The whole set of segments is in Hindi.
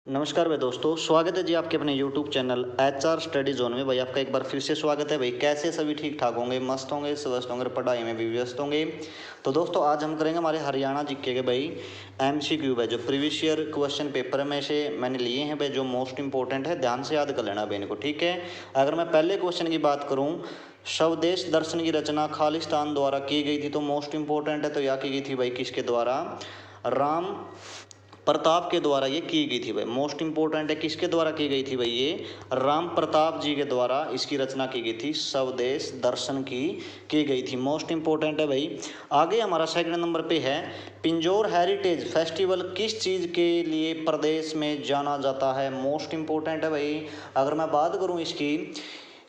नमस्कार भाई दोस्तों, स्वागत है जी आपके अपने YouTube channel HR study zone में। भाई आपका एक बार फिर से स्वागत है। भाई कैसे सभी ठीक ठाक होंगे, मस्त होंगे, स्वस्थ होंगे, पढ़ाई में भी व्यस्त होंगे। तो दोस्तों आज हम करेंगे हमारे हरियाणा जीके के भाई MCQ है, जो प्रीवियस ईयर क्वेश्चन पेपर में से मैंने लिए हैं भाई, जो मोस्ट इंपॉर्टेंट है, ध्यान से याद कर लेना भाई इनको, ठीक है। अगर मैं पहले क्वेश्चन की बात करूँ, स्वदेश दर्शन की रचना खालिस्तान द्वारा की गई थी, तो मोस्ट इंपॉर्टेंट है। तो यह की गई थी भाई किसके द्वारा? राम प्रताप के द्वारा ये की गई थी भाई। मोस्ट इंपॉर्टेंट है, किसके द्वारा की गई थी भाई? ये राम प्रताप जी के द्वारा इसकी रचना की गई थी, स्वदेश दर्शन की गई थी। मोस्ट इंपॉर्टेंट है भाई। आगे हमारा सेकंड नंबर पे है, पिंजौर हेरिटेज फेस्टिवल किस चीज़ के लिए प्रदेश में जाना जाता है? मोस्ट इंपॉर्टेंट है भाई। अगर मैं बात करूँ इसकी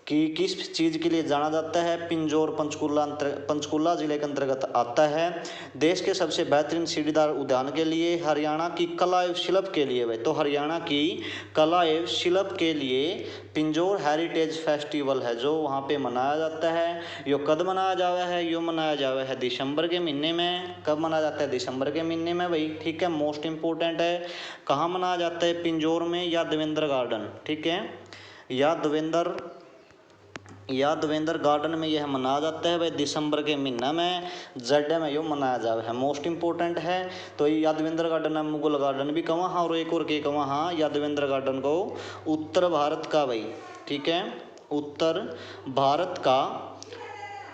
कि किस चीज़ के लिए जाना जाता है, पिंजौर पंचकुला जिले के अंतर्गत आता है। देश के सबसे बेहतरीन सीढ़ीदार उद्यान के लिए, हरियाणा की कला एवं शिल्प के लिए भाई। तो हरियाणा की कला एवं शिल्प के लिए पिंजौर हेरिटेज फेस्टिवल है जो वहाँ पे मनाया जाता है। यो कब मनाया जावा है? यो मनाया जावा है दिसंबर के महीने में। कब मनाया जाता है? दिसंबर के महीने में भाई, ठीक है। मोस्ट इंपॉर्टेंट है, कहाँ मनाया जाता है? पिंजौर में या देवेंद्र गार्डन, ठीक है, या देवेंद्र गार्डन में यह मनाया जाता है भाई दिसंबर के महीना में, जेड में यो मनाया जावे है। मोस्ट इंपॉर्टेंट है। तो यादवेंद्र गार्डन है, मुगल गार्डन भी कहाँ हाँ, और एक और के कहाँ हाँ, यादवेंद्र गार्डन को उत्तर भारत का भाई, ठीक है, उत्तर भारत का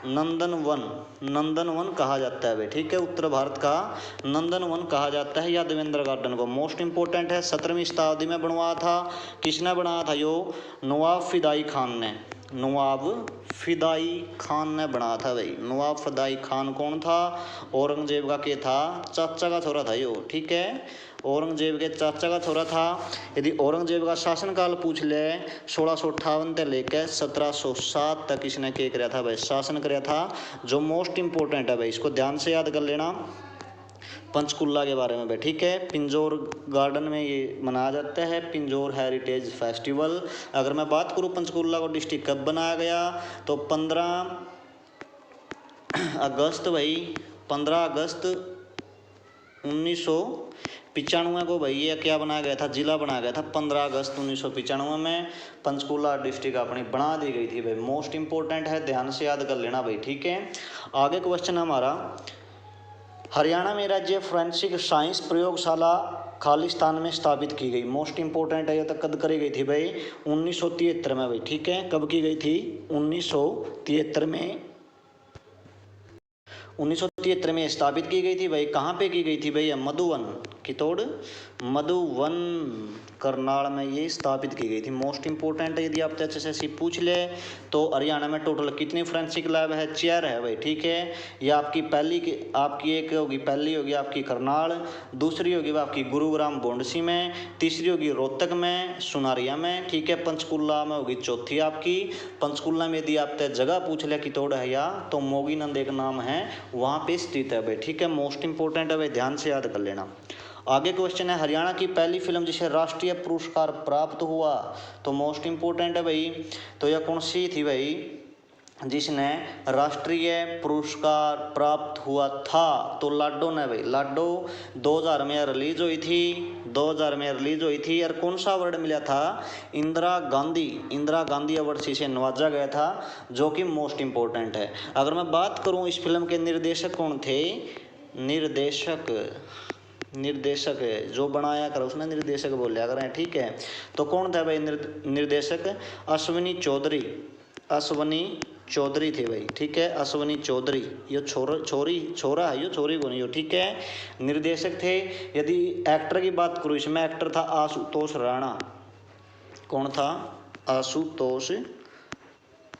नंदनवन कहा जाता है भाई, ठीक है। उत्तर भारत का नंदनवन कहा जाता है यादवेंद्र गार्डन को। मोस्ट इंपॉर्टेंट है, 17वीं शताब्दी में बनवाया था। किसने बनाया था? यो नवाब फिदाई खान ने, नवाब फिदाई खान ने बनाया था भाई। नवाब फिदाई खान कौन था? औरंगजेब का के था चाचा का छोरा था यो, ठीक है। औरंगजेब के चाचा का छोरा था। यदि औरंगजेब का शासनकाल पूछ ले, 1658 से लेकर 1707 तक इसने क्या कराया था भाई? शासन कराया था, जो मोस्ट इंपॉर्टेंट है भाई। इसको ध्यान से याद कर लेना पंचकुला के बारे में भाई, ठीक है। पिंजौर गार्डन में ये मनाया जाता है पिंजौर हेरिटेज फेस्टिवल। अगर मैं बात करूँ पंचकुला को डिस्ट्रिक्ट कब बनाया गया, तो 15 अगस्त भाई, 15 अगस्त 1995 को भाई ये क्या बनाया गया था? जिला बनाया गया था 15 अगस्त 1995 में। पंचकुला डिस्ट्रिक्ट अपनी बना दी गई थी भाई। मोस्ट इंपॉर्टेंट है, ध्यान से याद कर लेना भाई, ठीक है। आगे क्वेश्चन हमारा, हरियाणा में राज्य फोरेंसिक साइंस प्रयोगशाला खालिस्तान में स्थापित की गई। मोस्ट इंपॉर्टेंट है, ये तो कब करी गई थी भाई? 1973 में भाई, ठीक है। कब की गई थी? 1973 में, 1973 में स्थापित की गई थी भाई। कहाँ पे की गई थी भाई? मधुवन, कितोड़ मधुवन, करनाल में ये स्थापित की गई थी। मोस्ट इंपॉर्टेंट है, यदि आप अच्छे से पूछ ले तो हरियाणा में टोटल कितनी फोरेंसिक लैब है? 4 है भाई, ठीक है। ये आपकी एक होगी, पहली होगी आपकी करनाल, दूसरी होगी आपकी गुरुग्राम बोंडसी में, तीसरी होगी रोहतक में सुनारिया में, ठीक है। पंचकुला में होगी चौथी आपकी। पंचकुला में यदि आपसे जगह पूछ ले कितोड़ है या, तो मोगीनंद एक नाम है, वहाँ पे स्थित है भाई, ठीक है। मोस्ट इंपॉर्टेंट है भाई, ध्यान से याद कर लेना। आगे क्वेश्चन है, हरियाणा की पहली फिल्म जिसे राष्ट्रीय पुरस्कार प्राप्त हुआ, तो मोस्ट इंपॉर्टेंट है भाई। तो यह कौन सी थी भाई जिसने राष्ट्रीय पुरस्कार प्राप्त हुआ था? तो लाडो ने भाई, लाडो 2000 में रिलीज हुई थी, 2000 में रिलीज हुई थी। और कौन सा अवार्ड मिला था? इंदिरा गांधी अवार्ड से इसे नवाजा गया था, जो कि मोस्ट इंपॉर्टेंट है। अगर मैं बात करूं इस फिल्म के निर्देशक कौन थे? निर्देशक है जो बनाया कर उसने निर्देशक बोलिया करें, ठीक है। तो कौन था भाई निर्देशक? अश्विनी चौधरी थे भाई, ठीक है। अश्विनी चौधरी, ये छोरा है, ये छोरी को नहीं हो, ठीक है। निर्देशक थे। यदि एक्टर की बात करूँ, इसमें एक्टर था आशुतोष राणा। कौन था? आशुतोष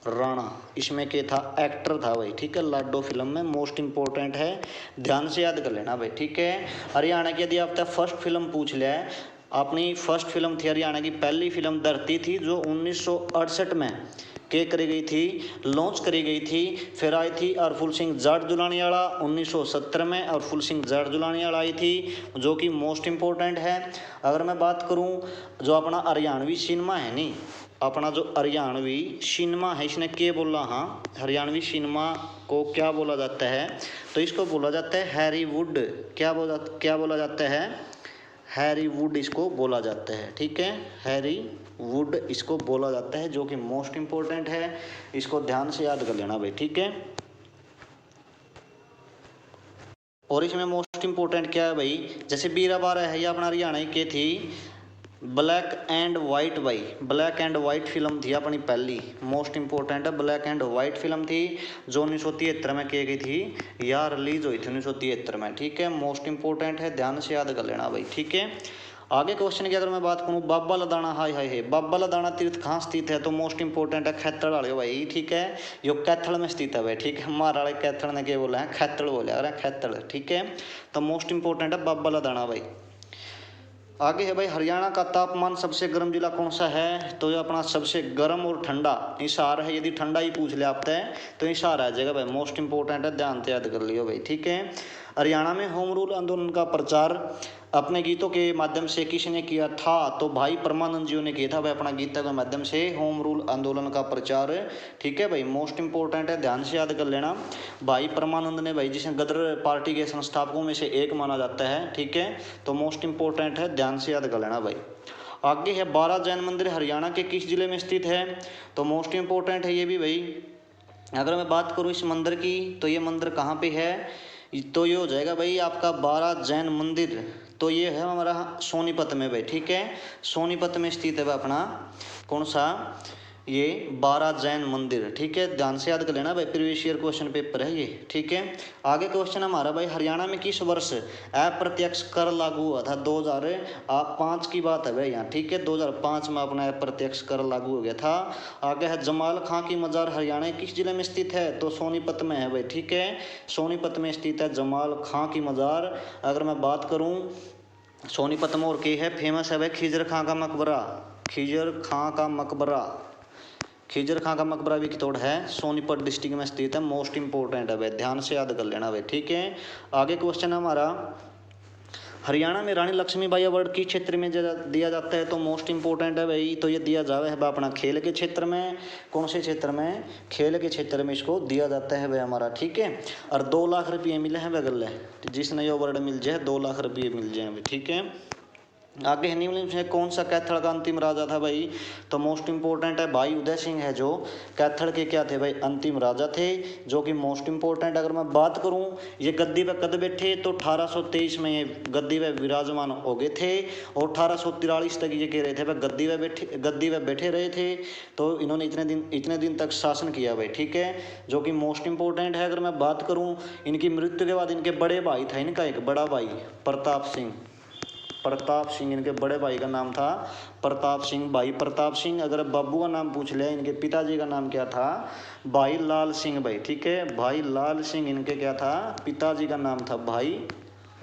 राणा, इसमें क्या था? एक्टर था भाई, ठीक है। लाडो फिल्म में मोस्ट इंपॉर्टेंट है, ध्यान से याद कर लेना भाई, ठीक है। हरियाणा की यदि आपसे फर्स्ट फिल्म पूछ ले, अपनी फर्स्ट फिल्म थी हरियाणा की पहली फिल्म धरती थी, जो 1968 में क्या करी गई थी? लॉन्च करी गई थी। फिर आई थी अरफुल सिंह जाट दुलानियाला 1970 में, अरफुल सिंह जाट दुलानियाला आई थी, जो कि मोस्ट इंपॉर्टेंट है। अगर मैं बात करूं, जो अपना हरियाणवी सिनेमा है नी, अपना जो हरियाणवी सिनेमा है, इसने क्या बोला? हाँ, हरियाणवी सिनेमा को क्या बोला जाता है? तो इसको बोला जाता है हैरीवुड। क्या बोला जाता है? हैरी वुड इसको बोला जाता है, ठीक है, हैरी वुड इसको बोला जाता है, जो कि मोस्ट इंपॉर्टेंट है, इसको ध्यान से याद कर लेना भाई, ठीक है। और इसमें मोस्ट इंपॉर्टेंट क्या है भाई, जैसे बीराबार है, ये अपना हरियाणा की थी, ब्लैक एंड वाइट भाई, ब्लैक एंड वाइट फिल्म थी अपनी पहली, मोस्ट इंपॉर्टेंट है, ब्लैक एंड वाइट फिल्म थी जो 1973 में की गई थी या रिलीज हुई थी 1973 में, ठीक है, मोस्ट इंपॉर्टेंट है, ध्यान से याद कर लेना भाई, ठीक है। आगे क्वेश्चन की अगर मैं बात करूँ, बाबा लदाना, हाय हाय है, बाबा लदाना तीर्थ कहाँ स्थित है, तो मोस्ट इंपॉर्टेंट है खैथड़ वाले भाई, ठीक है, यो कैथल में स्थित है भाई, ठीक है, हमारा वाले कैथल ने क्या बोला है, खैथड़ बोला अरे खैथड़, ठीक है, तो मोस्ट इंपॉर्टेंट है बाबा लदाना भाई। आगे है भाई, हरियाणा का तापमान सबसे गर्म जिला कौन सा है, तो ये अपना सबसे गर्म और ठंडा हिसार है, यदि ठंडा ही पूछ ले आपसे तो हिसार आ जाएगा भाई, मोस्ट इंपॉर्टेंट है, ध्यान से याद कर लियो भाई, ठीक है। हरियाणा में होम रूल आंदोलन का प्रचार अपने गीतों के माध्यम से किसने किया था, तो भाई परमानंद जी ने किया था भाई, अपना गीतों के माध्यम से होम रूल आंदोलन का प्रचार, ठीक है भाई, मोस्ट इंपॉर्टेंट है, ध्यान से याद कर लेना भाई, परमानंद ने भाई, जिसे गदर पार्टी के संस्थापकों में से एक माना जाता है, ठीक है, तो मोस्ट इंपॉर्टेंट है, ध्यान से याद कर लेना भाई। आगे है, 12 जैन मंदिर हरियाणा के किस जिले में स्थित है, तो मोस्ट इंपॉर्टेंट है ये भी भाई। अगर मैं बात करूँ इस मंदिर की, तो ये मंदिर कहाँ पे है, तो ये हो जाएगा भाई आपका 12 जैन मंदिर, तो ये है हमारा सोनीपत में भाई, ठीक है, सोनीपत में स्थित है भाई अपना कौन सा, ये 12 जैन मंदिर, ठीक है, ध्यान से याद कर लेना भाई, प्रीवियस ईयर क्वेश्चन पेपर है ये, ठीक है। आगे क्वेश्चन हमारा भाई, हरियाणा में किस वर्ष अप्रत्यक्ष कर लागू हुआ था, 2005 की बात है भाई यहाँ, ठीक है, 2005 में अपना अप्रत्यक्ष कर लागू हो गया था। आगे है, जमाल खां की मजार हरियाणा किस जिले में स्थित है, तो सोनीपत में है भाई, ठीक है, सोनीपत में स्थित है जमाल खां की मजार। अगर मैं बात करूँ सोनीपत में और की है फेमस है भाई, खिजर खां का मकबरा, खिजर खां का मकबरा, खिजर खां का मकबरा भी कितोड़ है, सोनीपत डिस्ट्रिक्ट में स्थित है, मोस्ट इंपॉर्टेंट है भाई, ध्यान से याद कर लेना भाई, ठीक है। आगे क्वेश्चन हमारा, हरियाणा में रानी लक्ष्मीबाई अवार्ड किस क्षेत्र में दिया जाता है, तो मोस्ट इंपॉर्टेंट है भाई, तो ये दिया जावे है अपना खेल के क्षेत्र में, कौन से क्षेत्र में, खेल के क्षेत्र में इसको दिया जाता है भाई हमारा, ठीक है। और 2 लाख रुपये मिले हैं बगल, जिसने ये अवार्ड मिल जाए 2 लाख रुपये मिल जाए भाई, ठीक है। आगे निम्नलिखित में कौन सा कैथल का अंतिम राजा था भाई, तो मोस्ट इंपॉर्टेंट है भाई उदय सिंह है, जो कैथल के क्या थे भाई, अंतिम राजा थे, जो कि मोस्ट इंपॉर्टेंट। अगर मैं बात करूं ये गद्दी पे कब बैठे, तो 1823 में ये गद्दी पे विराजमान हो गए थे, और 1843 तक ये कह रहे थे भाई गद्दी पे बैठे रहे थे, तो इन्होंने इतने दिन तक शासन किया भाई, ठीक है, जो कि मोस्ट इंपॉर्टेंट है। अगर मैं बात करूँ इनकी मृत्यु के बाद इनके बड़े भाई था, इनका एक बड़ा भाई प्रताप सिंह, प्रताप सिंह इनके बड़े भाई का नाम था प्रताप सिंह, भाई प्रताप सिंह। अगर बाबू का नाम पूछ लिया, इनके पिताजी का नाम क्या था, भाई लाल सिंह भाई, ठीक है, भाई लाल सिंह इनके क्या था, पिताजी का नाम था, भाई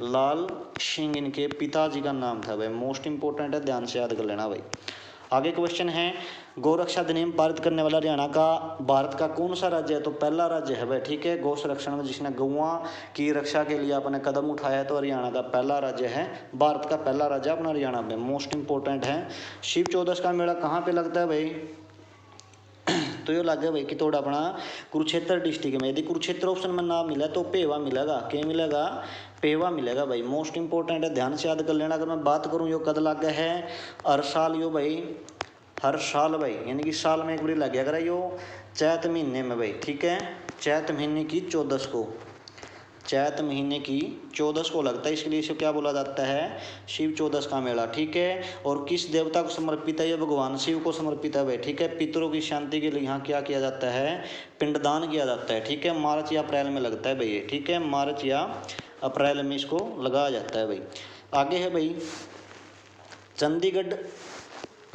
लाल सिंह इनके पिताजी का नाम था भाई, मोस्ट इंपॉर्टेंट है, ध्यान से याद कर लेना भाई। आगे क्वेश्चन है, गौरक्षा अधिनियम पारित करने वाला हरियाणा का भारत का कौन सा राज्य है, तो पहला राज्य है भाई, ठीक है, गौ संरक्षण में जिसने गौओं की रक्षा के लिए अपने कदम उठाया है, तो हरियाणा का पहला राज्य है, भारत का पहला राज्य अपना हरियाणा में, मोस्ट इंपॉर्टेंट है। शिव चौदस का मेला कहाँ पे लगता है भाई, तो ये लग गया भाई कि थोड़ा अपना कुरुक्षेत्र डिस्ट्रिक्ट में, यदि कुरुक्षेत्र ऑप्शन में नाम मिला तो पेवा मिलेगा, क्या मिलेगा, पेवा मिलेगा भाई, मोस्ट इंपॉर्टेंट है, ध्यान से याद कर लेना। अगर मैं बात करूँ यो कद लग गया है, हर साल यो भाई, हर साल भाई, यानी कि साल में एक बार लग गया अगर यो चैत महीने में भाई, ठीक है, चैत महीने की 14 को, चैत महीने की 14 को लगता है, इसलिए इसे क्या बोला जाता है, शिव चौदस का मेला, ठीक है। और किस देवता को समर्पित है, ये भगवान शिव को समर्पित है भाई, ठीक है, पितरों की शांति के लिए यहाँ क्या किया जाता है, पिंडदान किया जाता है, ठीक है, मार्च या अप्रैल में लगता है भाई ये, ठीक है, मार्च या अप्रैल में इसको लगाया जाता है भाई। आगे है भाई, चंडीगढ़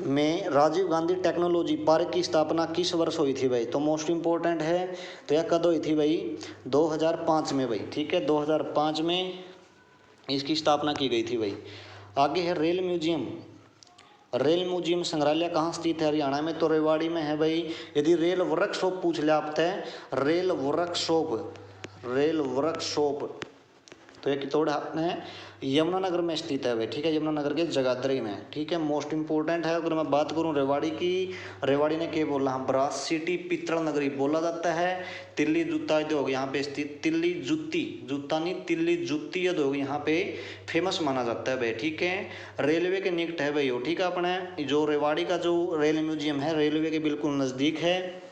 में राजीव गांधी टेक्नोलॉजी पार्क की स्थापना किस वर्ष हुई थी भाई, तो मोस्ट इंपॉर्टेंट है, तो यह कद हुई थी भाई 2005 में भाई, ठीक है, 2005 में इसकी स्थापना की गई थी भाई। आगे है रेल म्यूजियम, रेल म्यूजियम संग्रहालय कहाँ स्थित है हरियाणा में, तो रेवाड़ी में है भाई। यदि रेल वर्कशॉप पूछ ले आपसे, रेल वर्कशॉप तो ये कितोड़ अपने यमुनानगर में स्थित है भाई, ठीक है, यमुनानगर के जगाधरी में, ठीक है। मोस्ट इंपॉर्टेंट है। अगर मैं बात करूं रेवाड़ी की, रेवाड़ी ने क्या बोला, ब्रास सिटी पित्तल नगरी बोला जाता है। तिल्ली जूता उद्योग यहाँ पे स्थित, तिल्ली जूती, जूता नहीं, तिल्ली जूती उद्योग यहाँ पे फेमस माना जाता है भाई, ठीक है। रेलवे के निकट है भाई वो, ठीक है। अपने जो रेवाड़ी का जो रेल म्यूजियम है रेलवे के बिल्कुल नज़दीक है,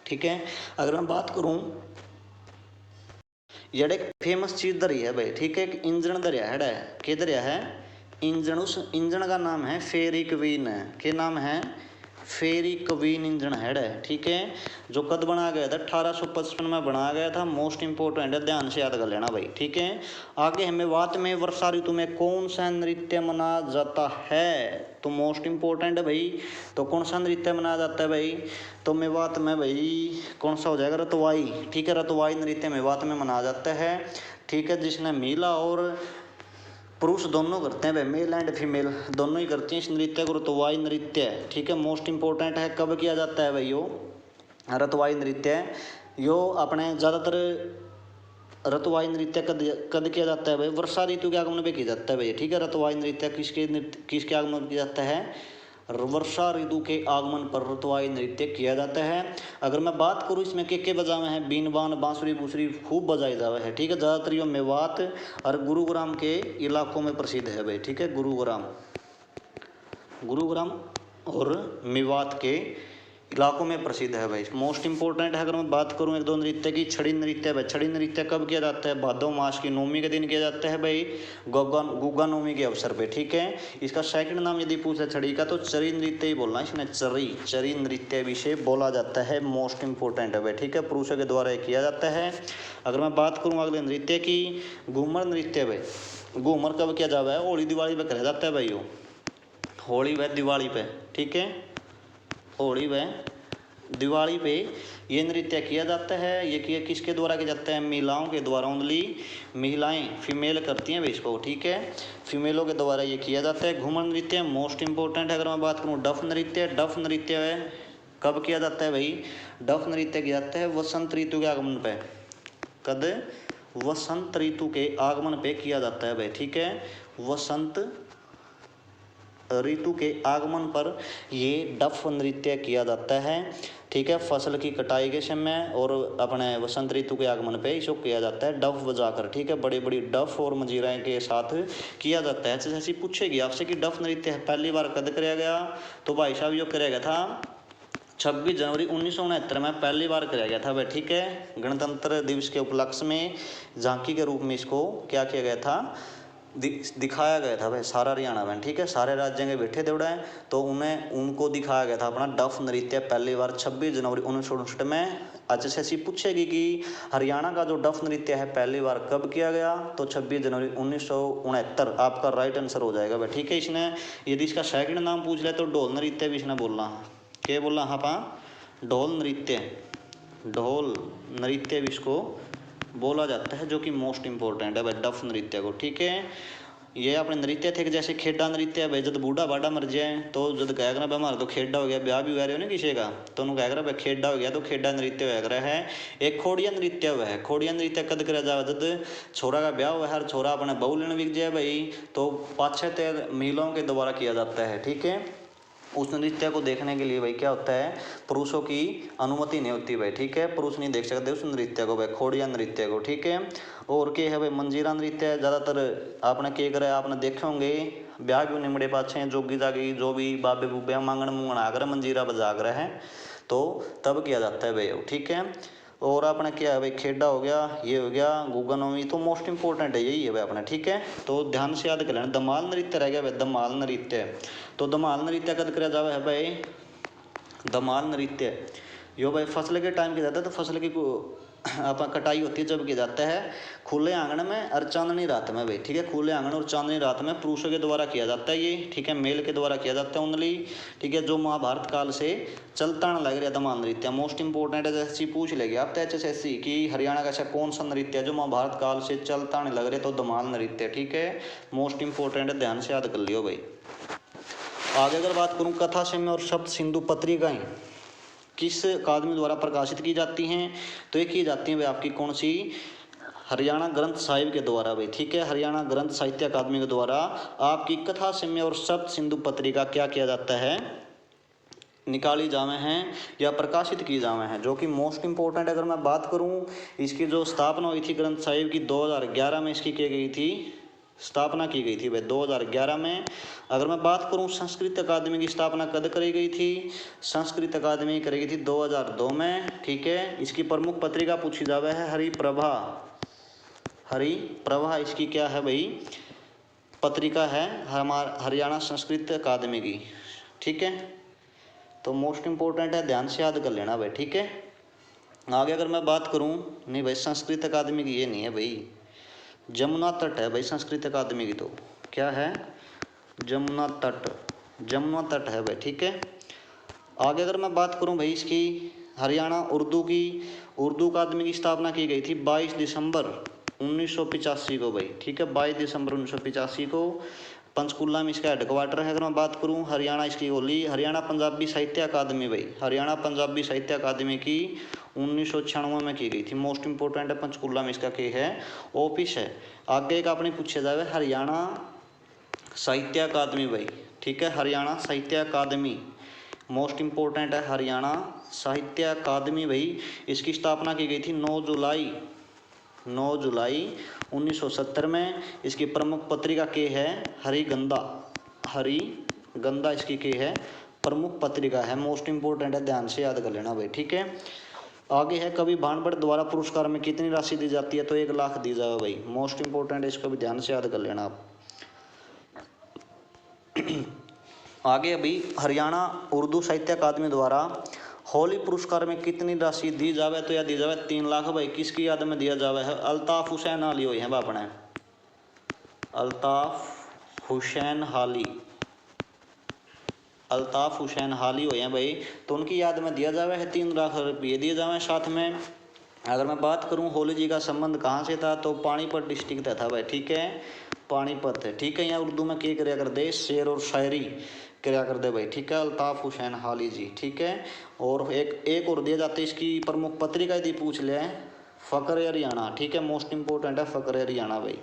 ठीक है। अगर मैं बात करूं, यह एक फेमस चीज दरी है भाई, ठीक है। एक इंजन दरिया है, के दरिया है इंजन, उस इंजन का नाम है फेरी क्वीन, के नाम है फेरी क्वीन इंजन हेड है, ठीक है। जो कद बना गया था 1855 में बनाया गया था। मोस्ट इंपोर्टेंट है, ध्यान से याद कर लेना भाई, ठीक है। आगे हमें बात में वर्षा ऋतु में कौन सा नृत्य मनाया जाता है, तो मोस्ट इंपोर्टेंट है भाई। तो कौन सा नृत्य मनाया जाता है भाई, तो मेवात में भाई कौन सा हो जाएगा, रतवाई, ठीक है। रतवाई नृत्य मेवात में मनाया जाता है, ठीक है। जिसने महिला और पुरुष दोनों करते हैं भाई, मेल एंड फीमेल दोनों ही करते हैं इस नृत्य को, रतवाई नृत्य, ठीक है। मोस्ट इंपॉर्टेंट है। कब किया जाता है भाई यो रतवाई नृत्य, यो अपने ज़्यादातर रतवाई नृत्य कद कद किया जाता है भाई, वर्षा ऋतु के आगमन पे किया जाता है भाई, ठीक है। रतवाई नृत्य किसके आगमन किया जाता है, वर्षा ऋतु के आगमन पर रतवाई नृत्य किया जाता है। अगर मैं बात करूँ इसमें के बजावे हैं, बीन बान बांसुरी बूसरी खूब बजाई जावे है, ठीक है। ज़्यादातर ये मेवात और गुरुग्राम के इलाकों में प्रसिद्ध है भाई, ठीक है। गुरुग्राम और मेवात के इलाकों में प्रसिद्ध है भाई। मोस्ट इंपॉर्टेंट है। अगर मैं बात करूं एक दो नृत्य की, छड़ी नृत्य भाई, छड़ी नृत्य कब किया जाता है, भादो मास की नौमी के दिन किया जाता है भाई, गुग्गा नौमी के अवसर पे, ठीक है। इसका सेकंड नाम यदि पूछे छड़ी का तो चरी नृत्य ही बोलना, इसमें चरी नृत्य विषय बोला जाता है। मोस्ट इंपॉर्टेंट है भाई, ठीक है, पुरुषों के द्वारा किया जाता है। अगर मैं बात करूँ अगले नृत्य की, घूमर नृत्य भाई, घूमर कब किया जाता है, होली दिवाली पे किया जाता है भाई, वो होली व दिवाली पे, ठीक है। होली व दिवाली पे ये नृत्य किया जाता है। ये किसके द्वारा किया जाता है, महिलाओं के द्वारा, ओनली महिलाएं फीमेल करती हैं इसको, ठीक है। फीमेलों के द्वारा ये किया जाता है घूमर नृत्य। मोस्ट इंपॉर्टेंट है। अगर मैं बात करूँ डफ नृत्य, डफ नृत्य है कब किया जाता है भाई, डफ नृत्य किया जाता है वसंत ऋतु के आगमन पे, कद वसंत ऋतु के आगमन पे किया जाता है भाई, ठीक है। वसंत ऋतु के आगमन पर ये डफ नृत्य किया जाता है, ठीक है। फसल की कटाई के समय और अपने वसंत ऋतु के आगमन पे इसको किया जाता है डफ बजाकर, ठीक है। बड़ी बड़ी डफ और मंजीराएं के साथ किया जाता है। जैसे पूछेगी आपसे कि डफ नृत्य पहली बार कद कराया गया, तो भाई साहब यो कराया गया था 26 जनवरी 1969 में पहली बार कराया गया था भाई, ठीक है। गणतंत्र दिवस के उपलक्ष्य में झांकी के रूप में इसको क्या किया गया था, दिखाया गया था भाई सारा हरियाणा में, ठीक है। सारे राज्य के बैठे थे उड़ाए, तो उनको दिखाया गया था अपना डफ नृत्य पहली बार 26 जनवरी 1969 में। अच्छे से ऐसी पूछेगी कि हरियाणा का जो डफ नृत्य है पहली बार कब किया गया, तो 26 जनवरी 1969 आपका राइट आंसर हो जाएगा भाई, ठीक है। इसने यदि इसका सेकंड नाम पूछ ले तो ढोल नृत्य भी इसने बोलना, क्या बोलना, हाँ पा ढोल नृत्य भी इसको बोला जाता है, जो कि मोस्ट इंपॉर्टेंट है भाई डफ नृत्य को, ठीक है। ये अपने नृत्य थे कि जैसे खेडा नृत्य है भाई, जब बूढ़ा बाढ़ा मर जाए तो जब कह भाई हमारा तो खेडा हो गया, ब्याह भी हुआ रहे हो ना किसी का, तो उन्होंने कह भाई खेडा हो गया, तो खेडा नृत्य हो है। एक खोड़िया नृत्य हुआ है, खोड़िया नृत्य कद करा जाए जब छोरा का ब्याह हुआ है, छोरा अपने बहू लेने बिक जाए भाई, तो पाछे तेर महिलाओं के द्वारा किया जाता है, ठीक है। उस नृत्य को देखने के लिए भाई क्या होता है, पुरुषों की अनुमति नहीं होती भाई, ठीक है। पुरुष नहीं देख सकते उस नृत्य को भाई, खोड़िया नृत्य को, ठीक है। और क्या है भाई, मंजीरा नृत्य ज़्यादातर आपने क्या करे, आपने देखे होंगे ब्याह भी निमड़े पाछे जोगी जागी जो भी बाबे बुबे मांगण मुंगण आकर मंजीरा बजा कर है, तो तब किया जाता है भाई, ठीक है। और अपने क्या है भाई, खेडा हो गया, ये हो गया, गुग्गा नौमी, तो मोस्ट इंपॉर्टेंट है यही है भाई अपने, ठीक है। तो ध्यान से याद कर लेना। दमाल नृत्य रह गया भाई, दमाल नृत्य, तो दमाल नृत्य कद कराया जावे है भाई, दमाल नृत्य यो भाई फसल के टाइम किया जाता है, तो फसल की आप कटाई होती है जब किया जाता है खुले आंगन में और चांदनी रात में भाई, ठीक है। खुले आंगन और चांदनी रात में पुरुषों के द्वारा किया जाता है ये, ठीक है, मेल के द्वारा किया जाता है ओनली, ठीक है। जो महाभारत काल से चलता लग रहा है दमाल नृत्य, मोस्ट इंपॉर्टेंट है। जैसे पूछ लेगी आप तो HSSC कि हरियाणा का ऐसा कौन सा नृत्य है जो महाभारत काल से चलता लग रहा है, तो दमाल नृत्य, ठीक है। मोस्ट इंपॉर्टेंट है, ध्यान से याद कर लियो भाई। आगे अगर बात करूँ कथा समय और शब्द सिंधु पत्रिकाएं किस अकादमी द्वारा प्रकाशित की जाती हैं, तो ये की जाती हैं भाई आपकी कौन सी, हरियाणा ग्रंथ साहिब के द्वारा भाई, ठीक है, हरियाणा ग्रंथ साहित्य अकादमी के द्वारा आपकी कथा सम्य और सप्त सिंधु पत्रिका क्या किया जाता है, निकाली जावे हैं या प्रकाशित की जावे हैं, जो कि मोस्ट इंपॉर्टेंट। अगर मैं बात करूं, इसकी जो स्थापना हुई थी ग्रंथ साहिब की 2011 में इसकी की गई थी, स्थापना की गई थी भाई 2011 में। अगर मैं बात करूं संस्कृत अकादमी की स्थापना कब करी गई थी, संस्कृत अकादमी करी गई थी 2002 में, ठीक है। इसकी प्रमुख पत्रिका पूछी जावे है हरिप्रभा, हरिप्रभा इसकी क्या है भाई, पत्रिका है हरियाणा संस्कृत अकादमी की, ठीक है। तो मोस्ट इंपॉर्टेंट है, ध्यान से याद कर लेना भाई, ठीक है। आगे अगर मैं बात करूं, नहीं भाई संस्कृत अकादमी की ये नहीं है भाई, जमुना तट है भाई संस्कृत अकादमी की, तो क्या है, जमुना तट, जमुना तट है भाई, ठीक है। आगे अगर मैं बात करूं भाई इसकी हरियाणा उर्दू की, उर्दू अकादमी की स्थापना की गई थी 22 दिसंबर 1985 को भाई, ठीक है, 22 दिसंबर 1985 को पंचकुला में इसका हेडक्वार्टर है। अगर मैं बात करूं हरियाणा इसकी होली हरियाणा पंजाबी साहित्य अकादमी भाई, हरियाणा पंजाबी साहित्य अकादमी की 1996 में की गई थी, मोस्ट इंपॉर्टेंट है, पंचकुला में इसका के है ऑफिस है। आगे एक आपने पूछा जाए हरियाणा साहित्य अकादमी भाई, ठीक है, हरियाणा साहित्य अकादमी मोस्ट इंपॉर्टेंट है, हरियाणा साहित्य अकादमी भाई, इसकी स्थापना की गई थी 9 जुलाई 1970 में। इसकी प्रमुख पत्रिका के है हरिगंधा, हरिगंधा इसकी के है प्रमुख पत्रिका है, मोस्ट इंपॉर्टेंट है, ध्यान से याद कर लेना भाई, ठीक है। आगे है कवि भानभट्ट द्वारा पुरस्कार में कितनी राशि दी जाती है, तो 1 लाख दी जाए भाई, मोस्ट इंपॉर्टेंट है, इसको भी ध्यान से याद कर लेना आप। आगे अभी हरियाणा उर्दू साहित्य अकादमी द्वारा होली पुरस्कार में कितनी राशि दी जावे, तो या दी जावे 3 लाख भाई, किसकी याद में दिया जावे है, अल्ताफ हुसैन हाली हुई है अपने, अल्ताफ हुसैन हाली, अल्ताफ हुसैन हाली हुए हैं भाई, तो उनकी याद में दिया जावे है 3 लाख रुपये दिए जावे साथ में। अगर मैं बात करूं होली जी का संबंध कहाँ से था, तो पानीपत डिस्ट्रिक्ट था भाई, ठीक है, पानीपत है, ठीक है। यहाँ उर्दू में क्या कराया कर दे, शेर और शायरी कराया कर दे भाई, ठीक है, अल्ताफ हुसैन हाली जी, ठीक है। और एक और दिया जाता है, इसकी प्रमुख पत्रिका यदि पूछ ले फ़ख्र हरियाणा, ठीक है, मोस्ट इंपॉर्टेंट है फ़ख्र हरियाणा भाई।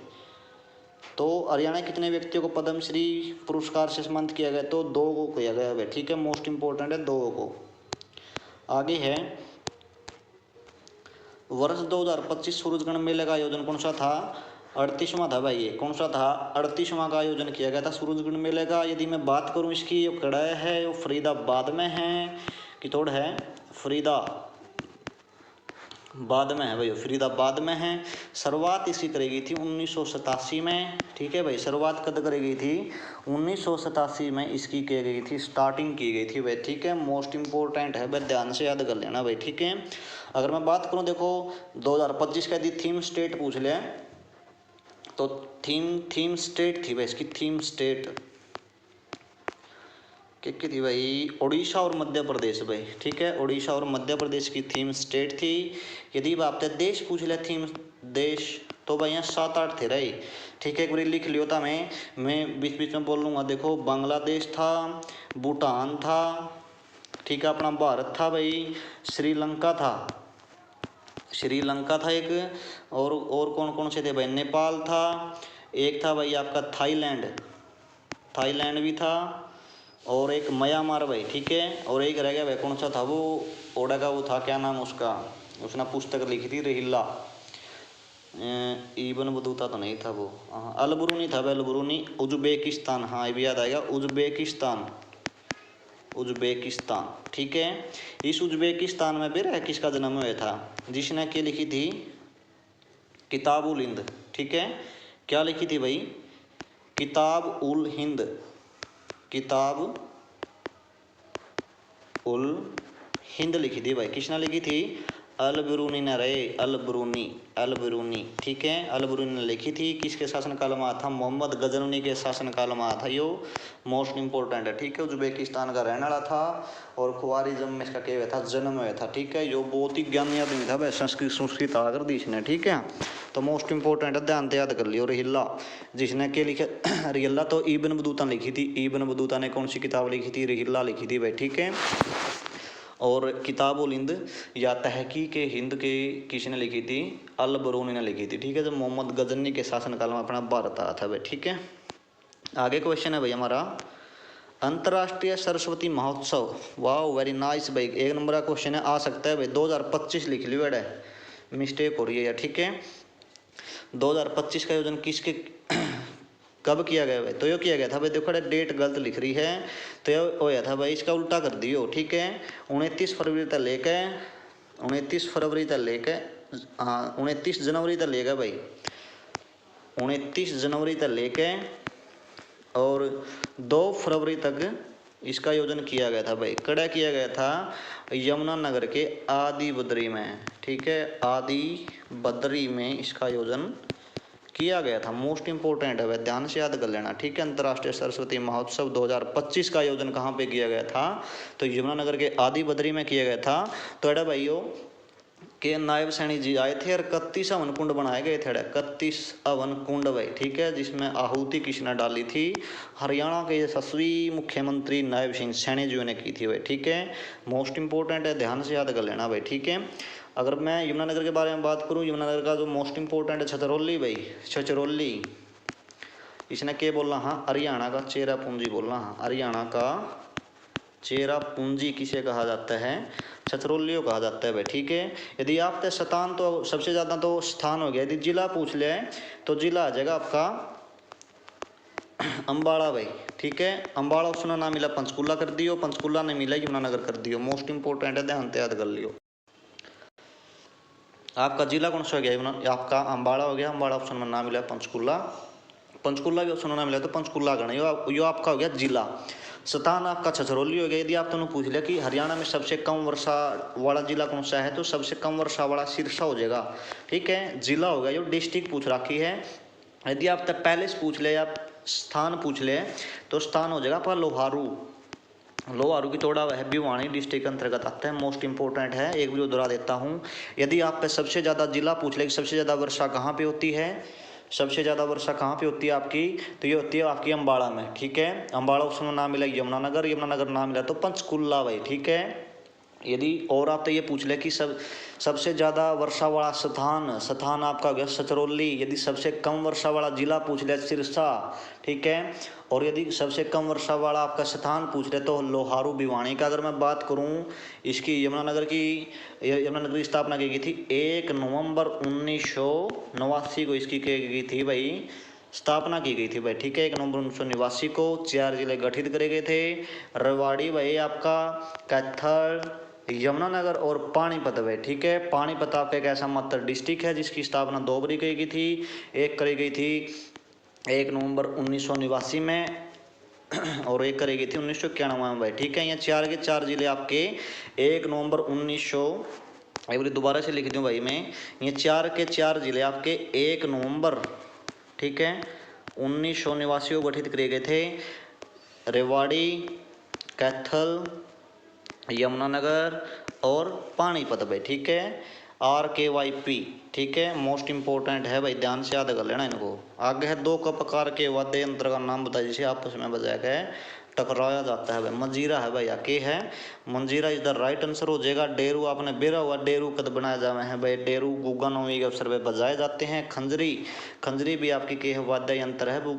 तो हरियाणा कितने व्यक्तियों को पद्मश्री पुरस्कार से सम्मानित किया गया, तो 2 को किया गया भाई, ठीक है, मोस्ट इंपॉर्टेंट है 2 को। आगे है वर्ष 2025 सूरजगढ़ मेले का आयोजन कौन सा था, 38वां था भाई, ये कौन सा था, 38वां का आयोजन किया गया था सूरजगढ़ मेले का। यदि मैं बात करूं इसकी, ये कड़ा है वो फरीदाबाद में है, कितोड़ है, फरीदाबाद में है भाई, फरीदाबाद में है। शुरुआत इसकी करी गई थी 1987 में, ठीक है भाई, शुरुआत कब करी गई थी, 1987 में इसकी की गई थी, स्टार्टिंग की गई थी भाई, ठीक है, मोस्ट इंपॉर्टेंट है भाई, ध्यान से याद कर लेना भाई, ठीक है। अगर मैं बात करूं देखो 2025 का यदि थीम स्टेट पूछ ले, तो थीम स्टेट थी भाई, इसकी थीम स्टेट क्या थी भाई, उड़ीसा और मध्य प्रदेश भाई, ठीक है, उड़ीसा और मध्य प्रदेश की थीम स्टेट थी। यदि आपसे देश पूछ ले थीम देश, तो भाई यहाँ 7-8 थे रही, ठीक है, एक बार लिख लियो था, मैं बीच बीच में बोल लूँगा। देखो बांग्लादेश था, भूटान था, ठीक है, अपना भारत था भाई, श्रीलंका था, श्रीलंका था एक, और कौन कौन से थे भाई, नेपाल था, एक था भाई आपका थाईलैंड, थाईलैंड भी था, और एक म्यांमार भाई, ठीक है, और एक रह गया भाई, कौन सा था वो, ओडा का वो था, क्या नाम उसका, उसने पुस्तक लिखी थी रहीला, इब्न बतूता तो नहीं था वो, अल-बरूनी था भाई, अल-बरूनी, उज्बेकिस्तान, हाँ ये भी याद आएगा, उज्बेकिस्तान, उज्बेकिस्तान, ठीक है। इस उज्बेकिस्तान में भी रह किसका जन्म हुआ था, जिसने क्या लिखी थी, किताब उल हिंद, ठीक है, क्या लिखी थी भाई, किताब उल हिंद, किताब उल हिंद लिखी थी भाई, किसने लिखी थी, अल-बरूनी ने रहे, अल-बरूनी, अल-बरूनी, ठीक है, अल-बरूनी ने लिखी थी, किसके शासनकाल में था, मोहम्मद गजनवी के शासनकाल में था, यो मोस्ट इंपॉर्टेंट है, ठीक है, उज्बेकिस्तान का रहने वाला था, और ख्वारिज़म में इसका क्या हुआ था, जन्म हुआ था, ठीक है, जो बहुत ही ज्ञानी आदमी था भाई, संस्कृत आकर दी इसने, ठीक है, तो मोस्ट इंपॉर्टेंट है, ध्यान से याद कर लियो। रहीला जिसने क्या लिखा, रहीला तो इब्न बतूता लिखी थी, इब्न बतूता ने कौन सी किताब लिखी थी, रहीला लिखी थी भाई, ठीक है। और किताबुल हिंद या तहकीक हिंद के किसने लिखी थी? अल बरूनी ने लिखी थी। ठीक है, जब मोहम्मद गजनी के शासनकाल में अपना भारत आया था भाई। ठीक है, आगे क्वेश्चन है भाई हमारा, अंतर्राष्ट्रीय सरस्वती महोत्सव। वाह वेरी नाइस भाई, 1 नंबर का क्वेश्चन है, आ सकता है भाई। 2025 लिख लियो है, मिस्टेक हो रही है यार। ठीक है, 2025 का आयोजन किसके कब किया गया भाई? तो ये किया गया था भाई, देखो डेट गलत लिख रही है, तो ये होया था भाई, इसका उल्टा कर दियो। ठीक है, 29 फरवरी तक लेके 29 फरवरी तक लेके हाँ 29 जनवरी तक लेगा भाई, 29 जनवरी तक लेके और 2 फरवरी तक इसका आयोजन किया गया था भाई। कड़ा किया गया था यमुनानगर के आदि बद्री में। ठीक है, आदि बद्री में इसका आयोजन किया गया था। मोस्ट इंपोर्टेंट है, ध्यान से याद कर लेना। ठीक है, अंतर्राष्ट्रीय सरस्वती महोत्सव 2025 का आयोजन कहाँ पे किया गया था? तो यमुनानगर के आदि बद्री में किया गया था। तो अरे भाइयों के नायब सैनी जी आए थे और 31 हवन कुंड बनाए गए थे, 31 हवन कुंड भाई। ठीक है, जिसमें आहुति किसने डाली थी? हरियाणा के यशस्वी मुख्यमंत्री नायब सिंह सैनी जी ने की थी भाई। ठीक है, मोस्ट इंपोर्टेंट है, ध्यान से याद कर लेना भाई। ठीक है, अगर मैं यमुनानगर के बारे में बात करूं, यमुनानगर का जो मोस्ट इंपोर्टेंट है छछरौली भाई, छछरौली इसने क्या बोलना? हाँ, हरियाणा का चेरापूंजी बोलना। हाँ, हरियाणा का चेरापूंजी किसे कहा जाता है? छछरौलियों कहा जाता है भाई। ठीक है, यदि आप स्थान तो सबसे ज़्यादा तो स्थान हो गया, यदि जिला पूछ ले तो जिला आ जाएगा आपका अम्बाड़ा भाई। ठीक है, अम्बाड़ा ऑप्शन ना मिला पंचकुला कर दियो, पंचकुला नहीं मिला यमुनानगर कर दियो। मोस्ट इंपोर्टेंट है, ध्यान से याद कर लियो। आपका जिला कौन सा हो गया? आपका अम्बाड़ा हो गया, अम्बाड़ा ऑप्शन में ना मिला पंचकुला, पंचकुला भी ऑप्शन में ना मिला तो पंचकुला करना, यो आपका हो गया जिला। स्थान आपका छछरौली हो गया। यदि आप तुमने पूछ लिया कि हरियाणा में सबसे कम वर्षा वाला जिला कौन सा है, तो सबसे कम वर्षा वाला सिरसा हो जाएगा। ठीक है, जिला हो गया। जो डिस्ट्रिक्ट पूछ रखी है, यदि आप तक पहले से पूछ ले या स्थान पूछ ले तो स्थान हो जाएगा आपका लोहारू। लोहारू की तोड़ा वह भिवानी डिस्ट्रिक्ट के अंतर्गत आता है। मोस्ट इंपोर्टेंट है, एक भी दोहरा देता हूँ। यदि आप पे सबसे ज़्यादा जिला पूछ ले कि सबसे ज़्यादा वर्षा कहाँ पे होती है, सबसे ज़्यादा वर्षा कहाँ पे होती है आपकी, तो ये होती है आपकी अम्बाड़ा में। ठीक है, अम्बाड़ा ऑप्शन में ना मिला यमुनानगर, यमुनानगर ना मिला तो पंचकुला भाई। ठीक है, यदि और आप तो ये पूछ ले कि सबसे ज़्यादा वर्षा वाला स्थान आपका हो गया छछरौली। यदि सबसे कम वर्षा वाला जिला पूछ ले सिरसा। ठीक है, और यदि सबसे कम वर्षा वाला आपका स्थान पूछ ले तो लोहारू भिवानी का। अगर मैं बात करूं इसकी यमुनानगर की स्थापना की गई थी 1 नवंबर 1989 को इसकी की गई थी भाई, स्थापना की गई थी भाई। ठीक है, 1 नवंबर 1989 को 4 जिले गठित करे गए थे। रेवाड़ी भाई आपका, कैथल, यमुनानगर और पानीपत भाई। ठीक है, पानीपत आपका एक ऐसा मात्र डिस्ट्रिक्ट है जिसकी स्थापना 2 बारी की गई थी। एक करी गई थी 1 नवंबर 1989 में और एक करी गई थी 1991 में भाई। ठीक है, ये 4 के 4 जिले आपके 1 नवंबर 1900 एक बार दोबारा से लिख दूं भाई मैं, ये 4 के 4 जिले आपके 1 नवंबर, ठीक है, 1989 को गठित किए गए थे। रेवाड़ी, कैथल, यमुनानगर और पानीपत भाई। ठीक है, RKYP। ठीक है, मोस्ट इंपोर्टेंट है भाई, ध्यान से याद कर लेना इनको। आगे है 2 प्रकार के वाद्य यंत्र का नाम बताइए जिसे आपस में बजाया गया टकराया जाता है भाई। मंजीरा है भाई, के है मंजीरा इज द राइट आंसर हो जाएगा। डेरू आपने बेरा हुआ, डेरू कद बनाया जावे हैं भाई, डेरू गुग्गा नौवीं के अवसर पर बजाए जाते हैं। खंजरी भी आपकी के वाद्य यंत्र है, वो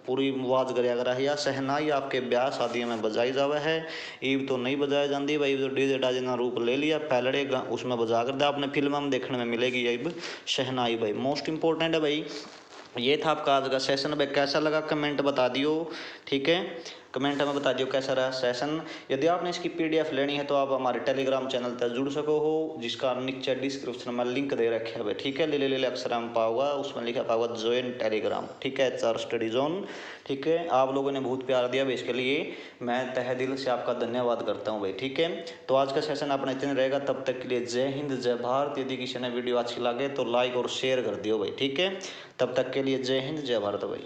पूरी आवाज कराया करा है। या सहनाई आपके ब्याह शादियों में बजाई जावे है। ईब तो नहीं बजाई जाती भाई, तो डीजे डाजे ना रूप ले लिया, पैलड़े उसमें बजा कर दे, आपने फिल्म में देखने में मिलेगी ईब शहनाई भाई। मोस्ट इंपोर्टेंट है भाई। ये था आपका आज का सेशन भाई, कैसा लगा कमेंट बता दियो। ठीक है, कमेंट में बता दियो कैसा रहा सेशन। यदि आपने इसकी PDF लेनी है तो आप हमारे टेलीग्राम चैनल तक जुड़ सको हो, जिसका नीचे डिस्क्रिप्शन में लिंक दे रखे है भाई। ठीक है, ले अक्षर में पाओगा, उसमें लिखा पाओगा ज्वाइन टेलीग्राम। ठीक है, HR स्टडी जोन। ठीक है, आप लोगों ने बहुत प्यार दिया भाई, इसके लिए मैं तहे दिल से आपका धन्यवाद करता हूँ भाई। ठीक है, तो आज का सेशन अपना इतना रहेगा, तब तक के लिए जय हिंद जय भारत। यदि किसी ने वीडियो अच्छी लगे तो लाइक और शेयर कर दियो भाई। ठीक है, तब तक के लिए जय हिंद जय भारत भाई।